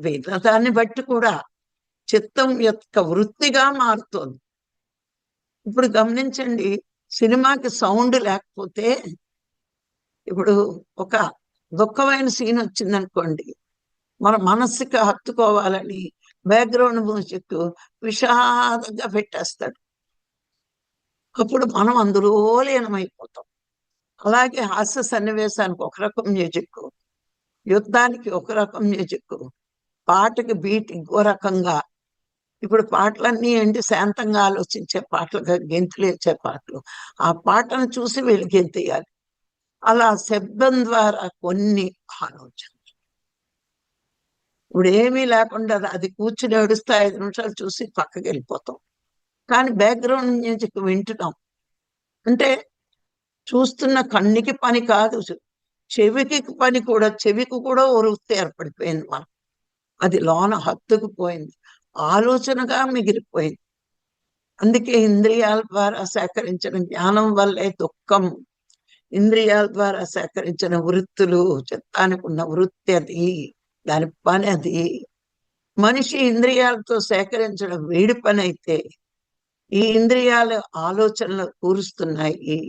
వినదాన్ని బట్టి కూడా చిత్తం యొక్క వృత్తిగా మారుతోంది. ఇప్పుడు గమనించండి, సినిమాకి సౌండ్ లేకపోతే, ఇప్పుడు ఒక దుఃఖమైన సీన్ వచ్చిందనుకోండి, మన మనస్సుకి హత్తుకోవాలని బ్యాక్గ్రౌండ్ మ్యూజిక్ విషాదంగా పెట్టేస్తాడు. అప్పుడు మనం అందులో లీనమైపోతాం. అలాగే హాస్య సన్నివేశానికి ఒక రకం మ్యూజిక్, యుద్ధానికి ఒక రకం మ్యూజిక్, పాటకి బీట్ ఇంకో రకంగా. ఇప్పుడు పాటలన్నీ ఏంటి, శాంతంగా ఆలోచించే పాటలుగా, గెంతులేచే పాటలు. ఆ పాటను చూసి వీళ్ళు గెంతేయాలి. అలా శబ్దం ద్వారా కొన్ని ఆలోచన. ఇప్పుడు ఏమీ లేకుండా అది కూర్చుని ఏడుస్తే 5 నిమిషాలు చూసి పక్కకి వెళ్ళిపోతాం. కానీ బ్యాక్గ్రౌండ్ మ్యూజిక్ వింటున్నాం అంటే చూస్తున్న కన్నికి పని కాదు, చెవికి పని కూడా. చెవికి కూడా ఓ వృత్తి ఏర్పడిపోయింది మనం. అది లోన హత్తుకుపోయింది, ఆలోచనగా మిగిలిపోయింది. అందుకే ఇంద్రియాల ద్వారా సేకరించిన జ్ఞానం వల్లే దుఃఖం. ఇంద్రియాల ద్వారా సేకరించిన వృత్తులు, చిత్తానికి ఉన్న వృత్తి అది, దాని పని అది. మనిషి ఇంద్రియాలతో సేకరించడం వీడి పని అయితే, ఈ ఇంద్రియాలు ఆలోచనలు కూరుస్తున్నాయి.